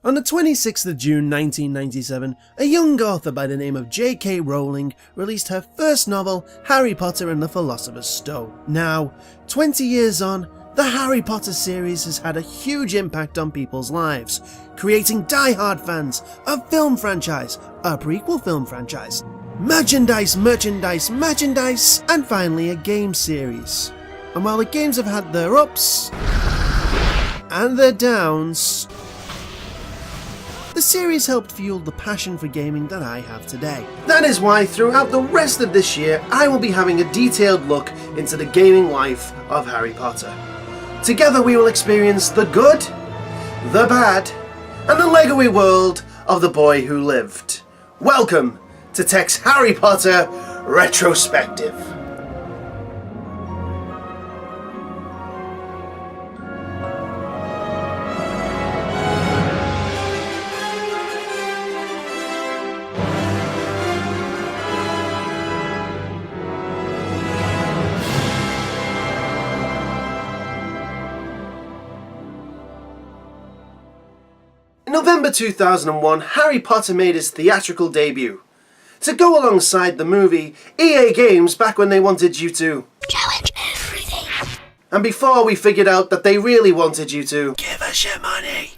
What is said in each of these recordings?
On the 26th of June 1997, a young author by the name of J.K. Rowling released her first novel, Harry Potter and the Philosopher's Stone. Now, 20 years on, the Harry Potter series has had a huge impact on people's lives, creating die-hard fans, a film franchise, a prequel film franchise, merchandise, and finally a game series. And while the games have had their ups and their downs, the series helped fuel the passion for gaming that I have today. That is why throughout the rest of this year, I will be having a detailed look into the gaming life of Harry Potter. Together we will experience the good, the bad, and the Lego-y world of the boy who lived. Welcome to Tech's Harry Potter Retrospective. In November 2001, Harry Potter made his theatrical debut. To go alongside the movie, EA Games, back when they wanted you to challenge everything, and before we figured out that they really wanted you to give us your money,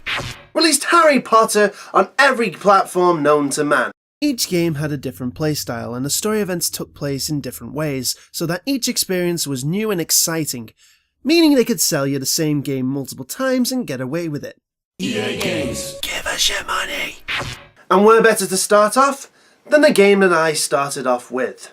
released Harry Potter on every platform known to man. Each game had a different playstyle, and the story events took place in different ways, so that each experience was new and exciting, meaning they could sell you the same game multiple times and get away with it. EA Games, give us your money! And where better to start off than the game that I started off with.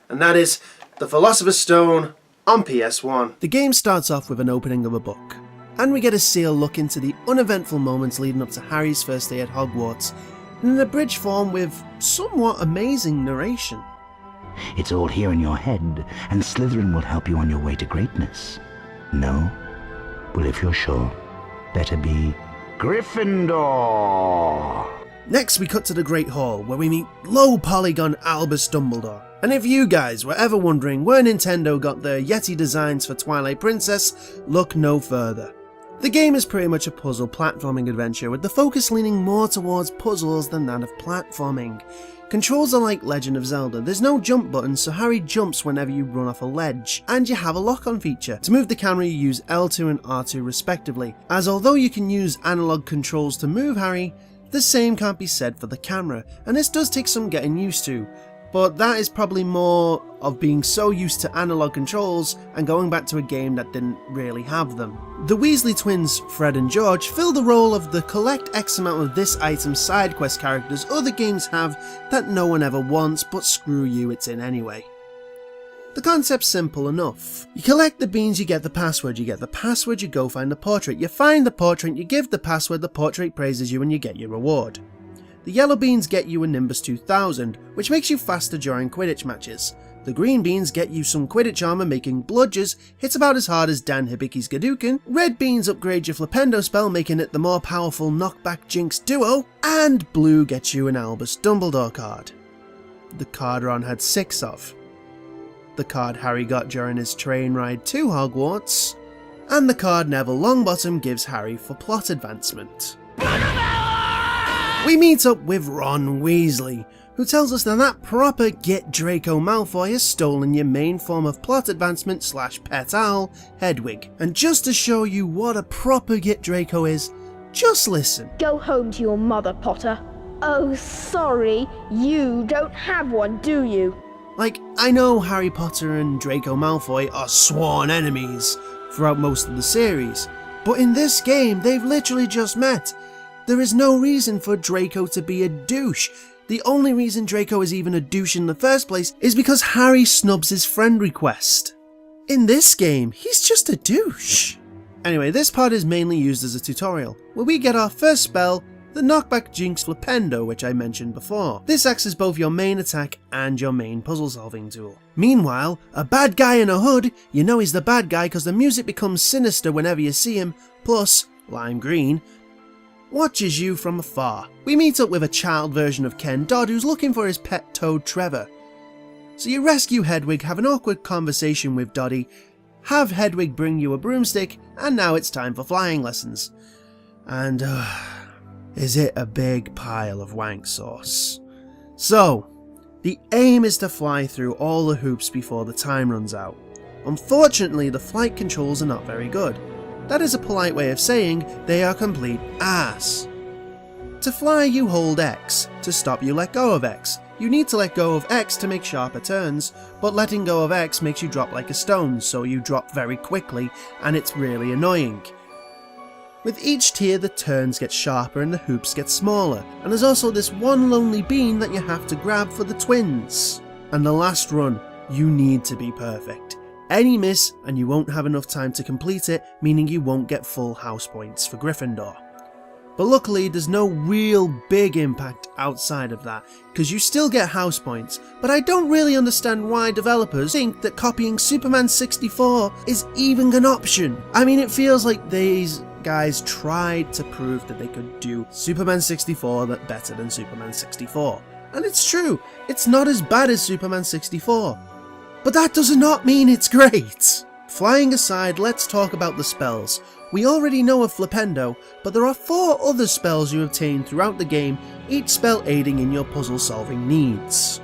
And that is The Philosopher's Stone on PS1. The game starts off with an opening of a book, and we get a see a look into the uneventful moments leading up to Harry's first day at Hogwarts, in an abridged form with somewhat amazing narration. It's all here in your head, and Slytherin will help you on your way to greatness. No? Well, if you're sure, better be Gryffindor! Next we cut to the Great Hall, where we meet low-polygon Albus Dumbledore. And if you guys were ever wondering where Nintendo got their Yeti designs for Twilight Princess, look no further. The game is pretty much a puzzle platforming adventure, with the focus leaning more towards puzzles than that of platforming. Controls are like Legend of Zelda. There's no jump button, so Harry jumps whenever you run off a ledge, and you have a lock-on feature. To move the camera you use L2 and R2 respectively, as although you can use analog controls to move Harry, the same can't be said for the camera, and this does take some getting used to, but that is probably more of being so used to analog controls and going back to a game that didn't really have them. The Weasley twins, Fred and George, fill the role of the collect X amount of this item side quest characters other games have that no one ever wants, but screw you, it's in anyway. The concept's simple enough. You collect the beans, you get the password. You get the password, you go find the portrait. You find the portrait, you give the password, the portrait praises you, and you get your reward. The yellow beans get you a Nimbus 2000, which makes you faster during Quidditch matches. The green beans get you some Quidditch armor, making Bludgers hit about as hard as Dan Hibicki's Gadouken. Red beans upgrade your Flipendo spell, making it the more powerful Knockback Jinx duo. And blue gets you an Albus Dumbledore card. The card Ron had 6 of. The card Harry got during his train ride to Hogwarts. And the card Neville Longbottom gives Harry for plot advancement. We meet up with Ron Weasley, who tells us that proper Git Draco Malfoy has stolen your main form of plot advancement / pet owl, Hedwig. And just to show you what a proper Git Draco is, just listen. Go home to your mother, Potter. Oh, sorry, you don't have one, do you? Like, I know Harry Potter and Draco Malfoy are sworn enemies throughout most of the series, but in this game they've literally just met. There is no reason for Draco to be a douche. The only reason Draco is even a douche in the first place is because Harry snubs his friend request. In this game, he's just a douche. Anyway, this part is mainly used as a tutorial, where we get our first spell, the Knockback Jinx Flipendo, which I mentioned before. This acts as both your main attack and your main puzzle solving tool. Meanwhile, a bad guy in a hood, you know he's the bad guy because the music becomes sinister whenever you see him, plus, lime green, watches you from afar. We meet up with a child version of Ken Dodd who's looking for his pet toad Trevor. So you rescue Hedwig, have an awkward conversation with Doddy, have Hedwig bring you a broomstick, and now it's time for flying lessons. And is it a big pile of wank sauce. So, the aim is to fly through all the hoops before the time runs out. Unfortunately, the flight controls are not very good. That is a polite way of saying they are complete ass. To fly, you hold X. To stop, you let go of X. You need to let go of X to make sharper turns, but letting go of X makes you drop like a stone, so you drop very quickly, and it's really annoying. With each tier, the turns get sharper and the hoops get smaller, and there's also this one lonely bean that you have to grab for the twins. And the last run, you need to be perfect. Any miss and you won't have enough time to complete it, meaning you won't get full house points for Gryffindor. But luckily there's no real big impact outside of that, because you still get house points, but I don't really understand why developers think that copying Superman 64 is even an option. I mean, it feels like these guys tried to prove that they could do Superman 64 better than Superman 64. And it's true, it's not as bad as Superman 64. But that does not mean it's great! Flying aside, let's talk about the spells. We already know of Flipendo, but there are 4 other spells you obtain throughout the game, each spell aiding in your puzzle solving needs.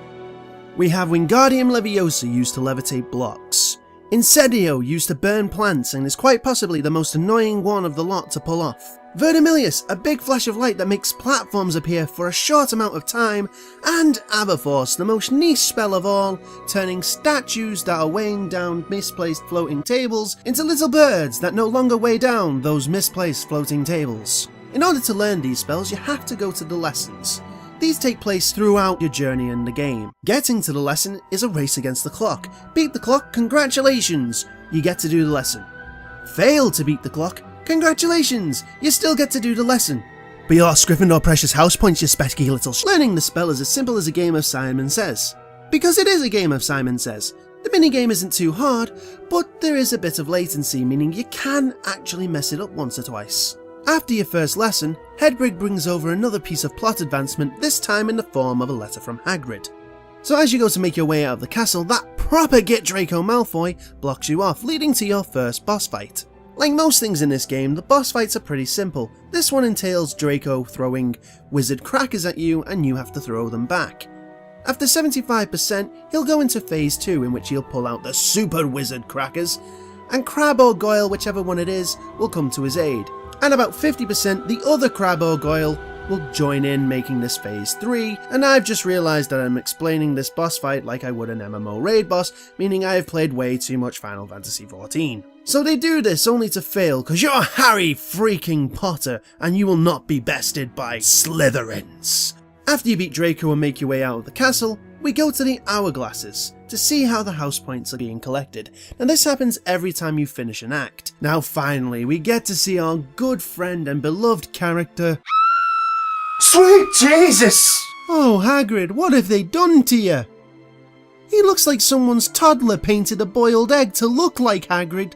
We have Wingardium Leviosa used to levitate blocks. Incendio used to burn plants and is quite possibly the most annoying one of the lot to pull off. Verdimillious, a big flash of light that makes platforms appear for a short amount of time, and Aberforce, the most niche spell of all, turning statues that are weighing down misplaced floating tables into little birds that no longer weigh down those misplaced floating tables. In order to learn these spells, you have to go to the lessons. These take place throughout your journey in the game. Getting to the lesson is a race against the clock. Beat the clock, congratulations, you get to do the lesson. Fail to beat the clock, congratulations, you still get to do the lesson. But you lost Gryffindor precious house points, you specky little Learning the spell is as simple as a game of Simon Says. Because it is a game of Simon Says. The minigame isn't too hard, but there is a bit of latency, meaning you can actually mess it up once or twice. After your first lesson, Hedwig brings over another piece of plot advancement, this time in the form of a letter from Hagrid. So as you go to make your way out of the castle, that proper Get Draco Malfoy blocks you off, leading to your first boss fight. Like most things in this game, the boss fights are pretty simple. This one entails Draco throwing wizard crackers at you and you have to throw them back. After 75%, he'll go into phase 2 in which he'll pull out the super wizard crackers, and Crab or Goyle, whichever one it is, will come to his aid. And about 50% the other Crab or Goyle will join in, making this phase 3, and I've just realised that I'm explaining this boss fight like I would an MMO raid boss, meaning I have played way too much Final Fantasy XIV. So they do this only to fail, cause you're Harry freaking Potter, and you will not be bested by Slytherins. After you beat Draco and make your way out of the castle, we go to the hourglasses to see how the house points are being collected. Now this happens every time you finish an act. Now finally, we get to see our good friend and beloved character... Sweet Jesus! Oh Hagrid, what have they done to you? He looks like someone's toddler painted a boiled egg to look like Hagrid,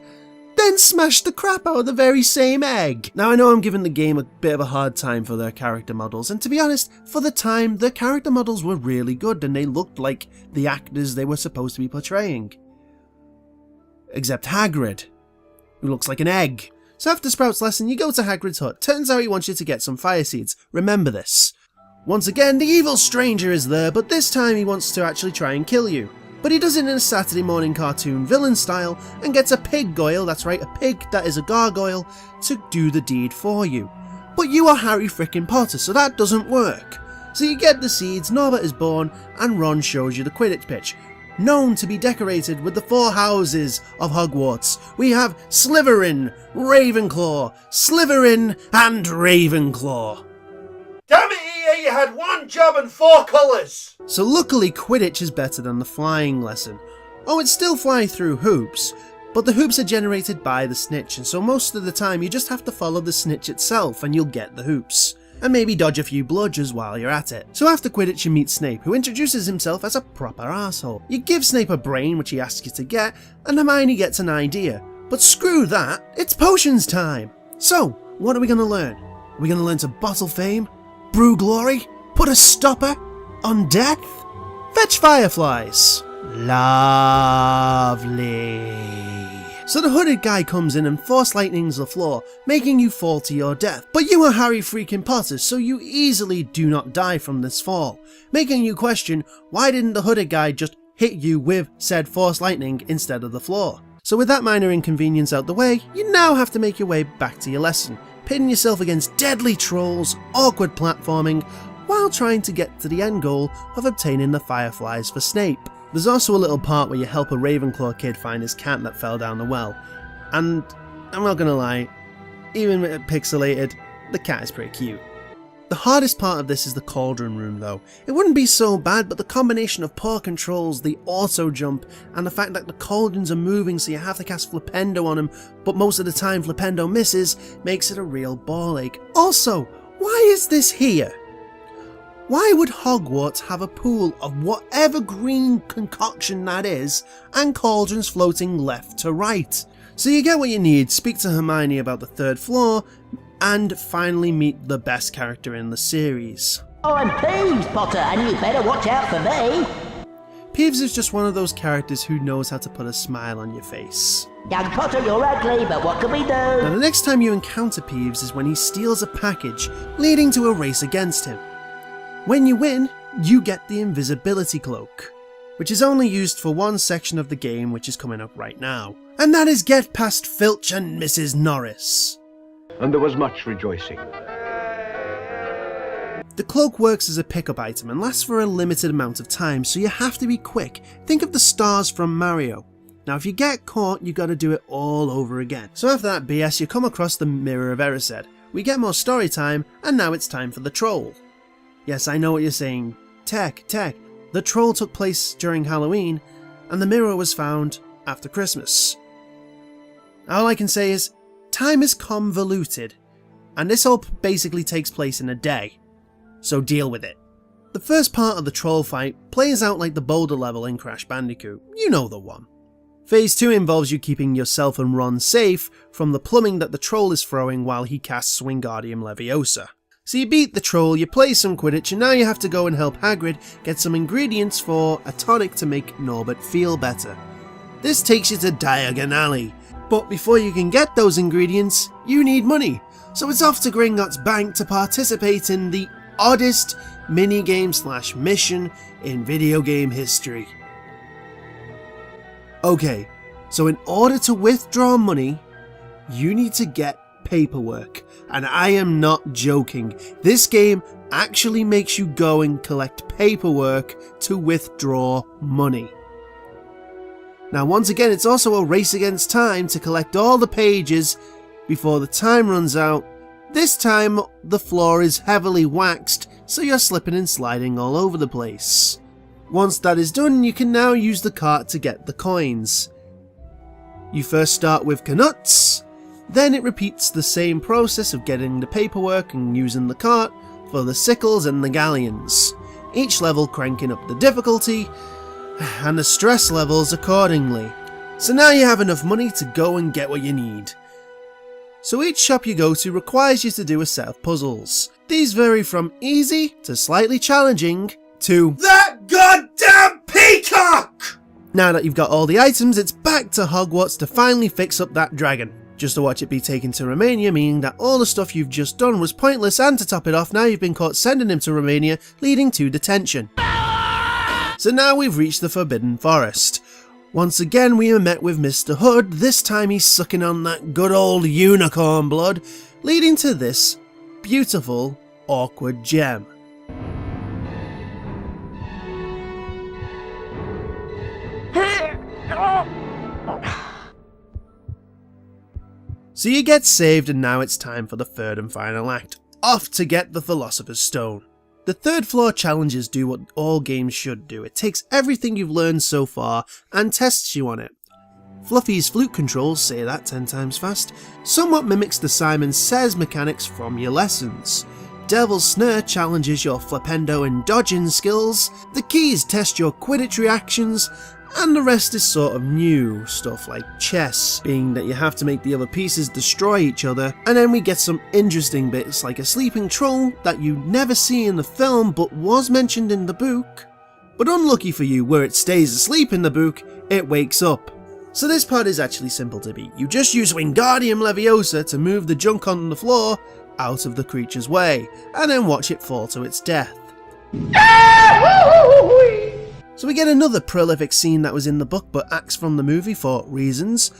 then smashed the crap out of the very same egg. Now I know I'm giving the game a bit of a hard time for their character models, and to be honest, for the time, their character models were really good and they looked like the actors they were supposed to be portraying. Except Hagrid, who looks like an egg. So after Sprout's lesson, you go to Hagrid's hut. Turns out he wants you to get some fire seeds. Remember this. Once again, the evil stranger is there, but this time he wants to actually try and kill you. But he does it in a Saturday morning cartoon villain style and gets a pig Goyle, that's right, a pig that is a gargoyle, to do the deed for you. But you are Harry frickin' Potter, so that doesn't work. So you get the seeds, Norbert is born, and Ron shows you the Quidditch pitch. Known to be decorated with the 4 houses of Hogwarts, we have Slytherin, Ravenclaw, Slytherin, and Ravenclaw. Damn it, EA, you had one job and 4 colours! So luckily Quidditch is better than the flying lesson. Oh, it's still fly through hoops, but the hoops are generated by the snitch, and so most of the time you just have to follow the snitch itself and you'll get the hoops. And maybe dodge a few bludgers while you're at it. So after Quidditch you meet Snape, who introduces himself as a proper arsehole. You give Snape a brain, which he asks you to get, and Hermione gets an idea. But screw that, it's potions time! So, what are we gonna learn? Are we gonna learn to bottle fame? Brew glory? Put a stopper on death? Fetch fireflies. Lovely. So the hooded guy comes in and force lightnings the floor, making you fall to your death. But you are Harry freaking Potter, so you easily do not die from this fall, making you question why didn't the hooded guy just hit you with said force lightning instead of the floor. So with that minor inconvenience out the way, you now have to make your way back to your lesson, pitting yourself against deadly trolls, awkward platforming, while trying to get to the end goal of obtaining the fireflies for Snape. There's also a little part where you help a Ravenclaw kid find his cat that fell down the well, and I'm not gonna lie, even with it pixelated, the cat is pretty cute. The hardest part of this is the cauldron room though. It wouldn't be so bad, but the combination of poor controls, the auto jump, and the fact that the cauldrons are moving so you have to cast Flipendo on him, but most of the time Flipendo misses, makes it a real ball ache. Also, why is this here? Why would Hogwarts have a pool of whatever green concoction that is, and cauldrons floating left to right? So you get what you need, speak to Hermione about the third floor, and finally meet the best character in the series. I'm Peeves, Potter, and you better watch out for me. Peeves is just one of those characters who knows how to put a smile on your face. Young Potter, you're ugly, but what can we do? Now the next time you encounter Peeves is when he steals a package, leading to a race against him. When you win, you get the invisibility cloak, which is only used for one section of the game, which is coming up right now. And that is Get Past Filch and Mrs. Norris. And there was much rejoicing. The cloak works as a pickup item and lasts for a limited amount of time, so you have to be quick. Think of the stars from Mario. Now if you get caught, you gotta do it all over again. So after that BS, you come across the Mirror of Erised. We get more story time, and now it's time for the troll. Yes, I know what you're saying. Tech. The troll took place during Halloween, and the mirror was found after Christmas. All I can say is, time is convoluted, and this all basically takes place in a day, so deal with it. The first part of the troll fight plays out like the boulder level in Crash Bandicoot, you know the one. Phase 2 involves you keeping yourself and Ron safe from the plumbing that the troll is throwing while he casts Wingardium Leviosa. So you beat the troll, you play some Quidditch, and now you have to go and help Hagrid get some ingredients for a tonic to make Norbert feel better. This takes you to Diagon Alley, but before you can get those ingredients, you need money. So it's off to Gringotts Bank to participate in the oddest minigame / mission in video game history. Okay, so in order to withdraw money, you need to get paperwork, and I am not joking. This game actually makes you go and collect paperwork to withdraw money. Now once again, it's also a race against time to collect all the pages before the time runs out. This time the floor is heavily waxed, so you're slipping and sliding all over the place. Once that is done, you can now use the cart to get the coins. You first start with Knuts, then it repeats the same process of getting the paperwork and using the cart for the sickles and the galleons, each level cranking up the difficulty and the stress levels accordingly. So now you have enough money to go and get what you need. So each shop you go to requires you to do a set of puzzles. These vary from easy to slightly challenging to That goddamn peacock! Now that you've got all the items, it's back to Hogwarts to finally fix up that dragon. Just to watch it be taken to Romania, meaning that all the stuff you've just done was pointless, and to top it off, now you've been caught sending him to Romania, leading to detention. So now we've reached the Forbidden Forest. Once again we are met with Mr. Hood, this time he's sucking on that good old unicorn blood, leading to this beautiful, awkward gem. So you get saved, and now it's time for the third and final act. Off to get the Philosopher's Stone. The third floor challenges do what all games should do. It takes everything you've learned so far and tests you on it. Fluffy's flute controls, say that 10 times fast, somewhat mimics the Simon Says mechanics from your lessons. Devil's Snare challenges your flipendo and dodging skills, the keys test your Quidditch reactions, and the rest is sort of new stuff like chess, being that you have to make the other pieces destroy each other, and then we get some interesting bits like a sleeping troll that you never see in the film but was mentioned in the book. But unlucky for you, where it stays asleep in the book, it wakes up. So this part is actually simple to beat. You just use Wingardium Leviosa to move the junk on the floor out of the creature's way, and then watch it fall to its death. So we get another prolific scene that was in the book but axed from the movie for reasons,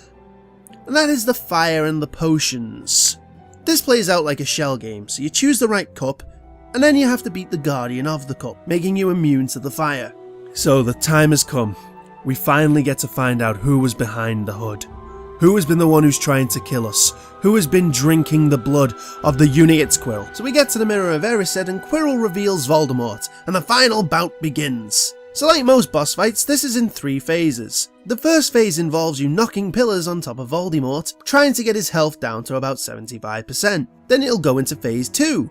and that is the fire and the potions. This plays out like a shell game, so you choose the right cup, and then you have to beat the guardian of the cup, making you immune to the fire. So the time has come. We finally get to find out who was behind the hood. Who has been the one who's trying to kill us? Who has been drinking the blood of the Uniates Quirrell? So we get to the Mirror of Erised and Quirrell reveals Voldemort, and the final bout begins. So like most boss fights, this is in 3 phases. The first phase involves you knocking pillars on top of Voldemort, trying to get his health down to about 75%. Then it'll go into phase 2,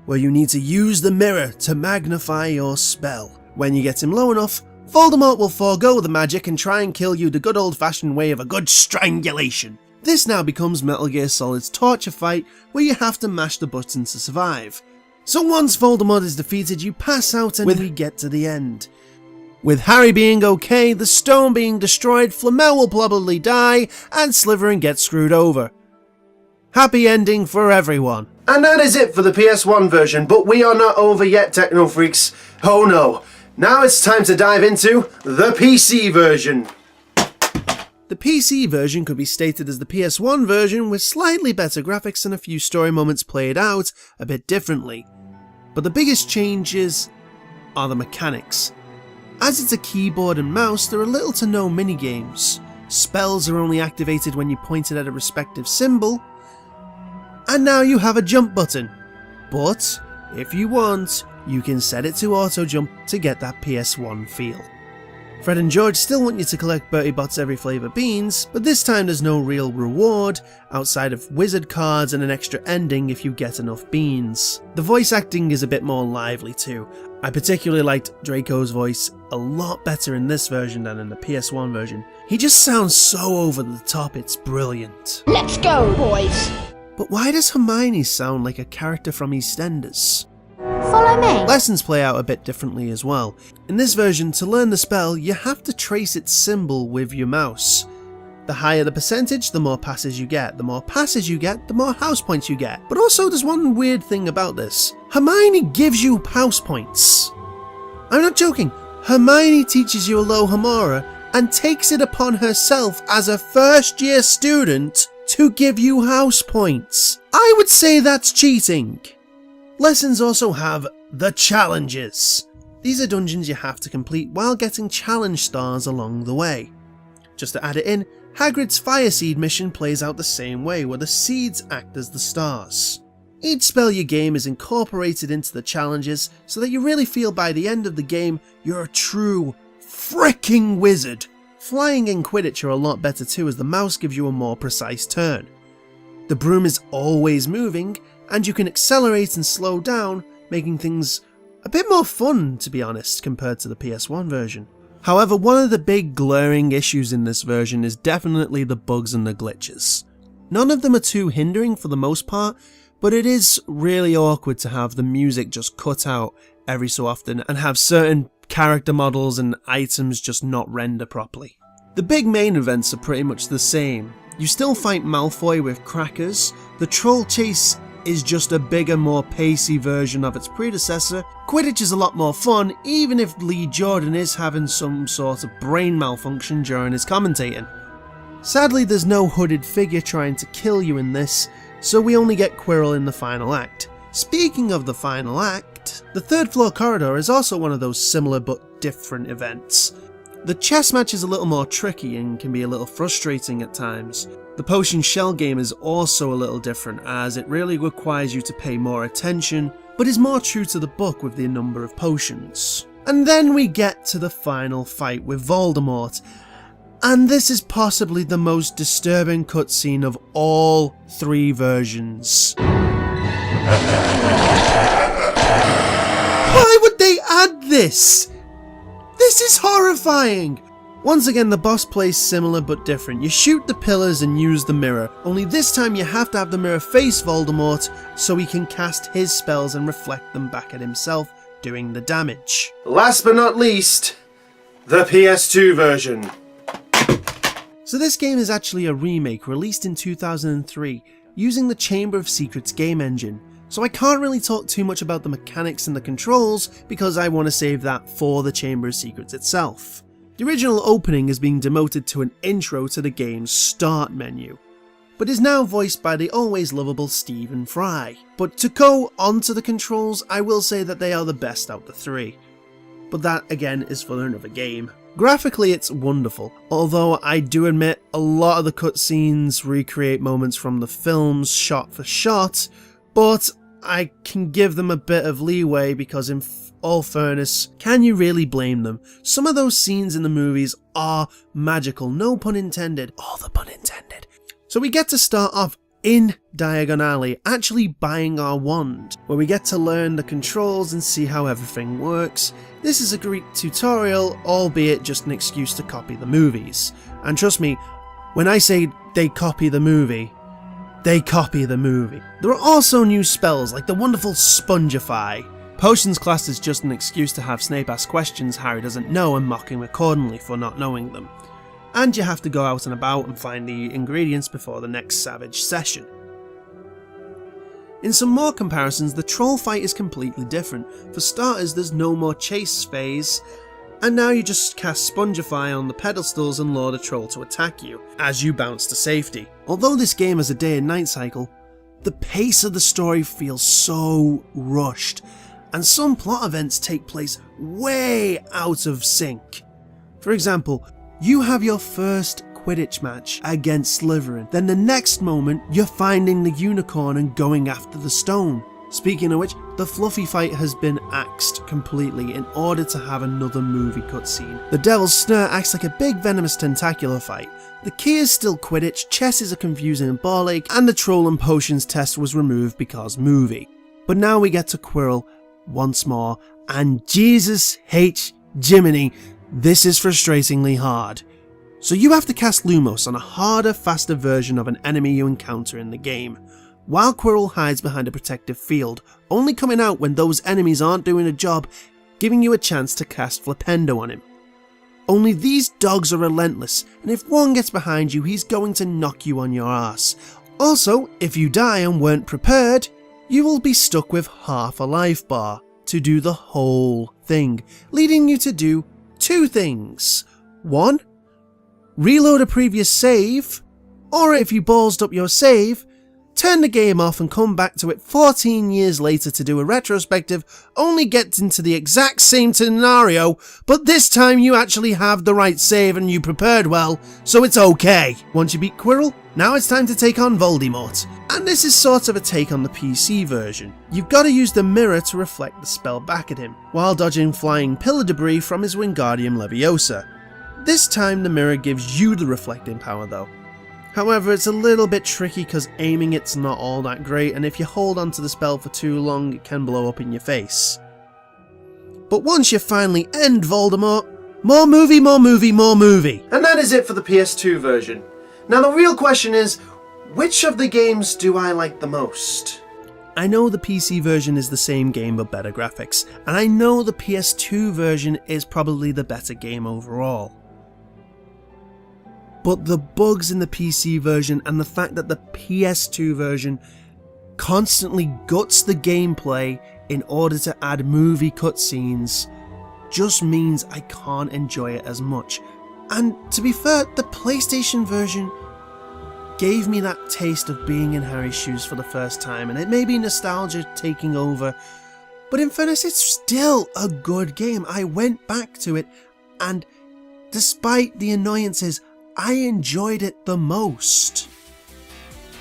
where you need to use the mirror to magnify your spell. When you get him low enough, Voldemort will forego the magic and try and kill you the good old-fashioned way of a good strangulation. This now becomes Metal Gear Solid's torture fight, where you have to mash the buttons to survive. So once Voldemort is defeated, you pass out and we get to the end. With Harry being okay, the stone being destroyed, Flamel will probably die, and Slytherin gets screwed over. Happy ending for everyone. And that is it for the PS1 version, but we are not over yet, Techno Freaks. Oh no. Now it's time to dive into the PC version. The PC version could be stated as the PS1 version with slightly better graphics and a few story moments played out a bit differently. But the biggest changes are the mechanics. As it's a keyboard and mouse, there are little to no minigames. Spells are only activated when you point it at a respective symbol. And now you have a jump button. But, if you want, you can set it to auto jump to get that PS1 feel. Fred and George still want you to collect Bertie Bott's every flavour beans, but this time there's no real reward, outside of wizard cards and an extra ending if you get enough beans. The voice acting is a bit more lively too. I particularly liked Draco's voice a lot better in this version than in the PS1 version. He just sounds so over the top, it's brilliant. Let's go, boys! But why does Hermione sound like a character from EastEnders? Follow me. Lessons play out a bit differently as well. In this version, to learn the spell, you have to trace its symbol with your mouse. The higher the percentage, the more passes you get. The more passes you get, the more house points you get. But also there's one weird thing about this. Hermione gives you house points. I'm not joking. Hermione teaches you Alohomora and takes it upon herself as a first-year student to give you house points. I would say that's cheating. Lessons also have the challenges. These are dungeons you have to complete while getting challenge stars along the way. Just to add it in, Hagrid's Fire Seed mission plays out the same way, where the seeds act as the stars. Each spell you game is incorporated into the challenges so that you really feel by the end of the game you're a true freaking wizard. Flying and Quidditch are a lot better too, as the mouse gives you a more precise turn. The broom is always moving, and you can accelerate and slow down, making things a bit more fun, to be honest, compared to the PS1 version. However, one of the big glaring issues in this version is definitely the bugs and the glitches. None of them are too hindering for the most part, but it is really awkward to have the music just cut out every so often and have certain character models and items just not render properly. The big main events are pretty much the same. You still fight Malfoy with crackers, the troll chase is just a bigger, more pacey version of its predecessor. Quidditch is a lot more fun, even if Lee Jordan is having some sort of brain malfunction during his commentating. Sadly, there's no hooded figure trying to kill you in this, so we only get Quirrell in the final act. Speaking of the final act, the third floor corridor is also one of those similar but different events. The chess match is a little more tricky and can be a little frustrating at times. The potion shell game is also a little different, as it really requires you to pay more attention, but is more true to the book with the number of potions. And then we get to the final fight with Voldemort, and this is possibly the most disturbing cutscene of all 3 versions. Why would they add this? This is horrifying! Once again, the boss plays similar but different. You shoot the pillars and use the mirror, only this time you have to have the mirror face Voldemort so he can cast his spells and reflect them back at himself, doing the damage. Last but not least, the PS2 version. So this game is actually a remake released in 2003 using the Chamber of Secrets game engine, so I can't really talk too much about the mechanics and the controls because I want to save that for the Chamber of Secrets itself. The original opening is being demoted to an intro to the game's start menu, but is now voiced by the always lovable Stephen Fry. But to go onto the controls, I will say that they are the best out of the three, but that again is for another game. Graphically it's wonderful, although I do admit a lot of the cutscenes recreate moments from the films shot for shot, but I can give them a bit of leeway because in all fairness, can you really blame them? Some of those scenes in the movies are magical, no pun intended, all the pun intended. So we get to start off in Diagon Alley, actually buying our wand, where we get to learn the controls and see how everything works. This is a great tutorial, albeit just an excuse to copy the movies. And trust me, when I say they copy the movie, they copy the movie. There are also new spells like the wonderful Spongify. Potions class is just an excuse to have Snape ask questions Harry doesn't know and mock him accordingly for not knowing them. And you have to go out and about and find the ingredients before the next Savage session. In some more comparisons, the troll fight is completely different. For starters, there's no more chase phase, and now you just cast Spongify on the pedestals and lure the troll to attack you, as you bounce to safety. Although this game has a day and night cycle, the pace of the story feels so rushed, and some plot events take place way out of sync. For example, you have your first Quidditch match against Slytherin, then the next moment you're finding the unicorn and going after the stone. Speaking of which, the fluffy fight has been axed completely in order to have another movie cutscene. The Devil's Snare acts like a big venomous tentacular fight. The key is still Quidditch, chess is a confusing ball ache, and the Troll and Potions test was removed because movie. But now we get to Quirrell once more, and Jesus H. Jiminy, this is frustratingly hard. So you have to cast Lumos on a harder, faster version of an enemy you encounter in the game, while Quirrell hides behind a protective field, only coming out when those enemies aren't doing a job, giving you a chance to cast Flipendo on him. Only these dogs are relentless, and if one gets behind you, he's going to knock you on your ass. Also, if you die and weren't prepared, you will be stuck with half a life bar to do the whole thing, leading you to do two things. 1. Reload a previous save, or if you ballsed up your save, turn the game off and come back to it 14 years later to do a retrospective, only get into the exact same scenario, but this time you actually have the right save and you prepared well, so it's okay. Once you beat Quirrell, now it's time to take on Voldemort. And this is sort of a take on the PC version. You've got to use the mirror to reflect the spell back at him, while dodging flying pillar debris from his Wingardium Leviosa. This time the mirror gives you the reflecting power though. However, it's a little bit tricky because aiming it's not all that great, and if you hold onto the spell for too long it can blow up in your face. But once you finally end Voldemort, more movie, more movie, more movie! And that is it for the PS2 version. Now the real question is, which of the games do I like the most? I know the PC version is the same game but better graphics, and I know the PS2 version is probably the better game overall. But the bugs in the PC version and the fact that the PS2 version constantly guts the gameplay in order to add movie cutscenes just means I can't enjoy it as much. And to be fair, the PlayStation version gave me that taste of being in Harry's shoes for the first time, and it may be nostalgia taking over, but in fairness it's still a good game. I went back to it, and despite the annoyances, I enjoyed it the most.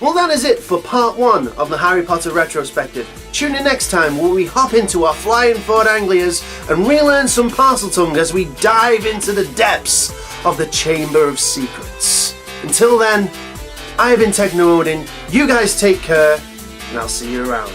Well, that is it for part 1 of the Harry Potter retrospective. Tune in next time where we hop into our flying Ford Anglias and relearn some Parseltongue as we dive into the depths of the Chamber of Secrets. Until then, I've been Techno Odin, you guys take care, and I'll see you around.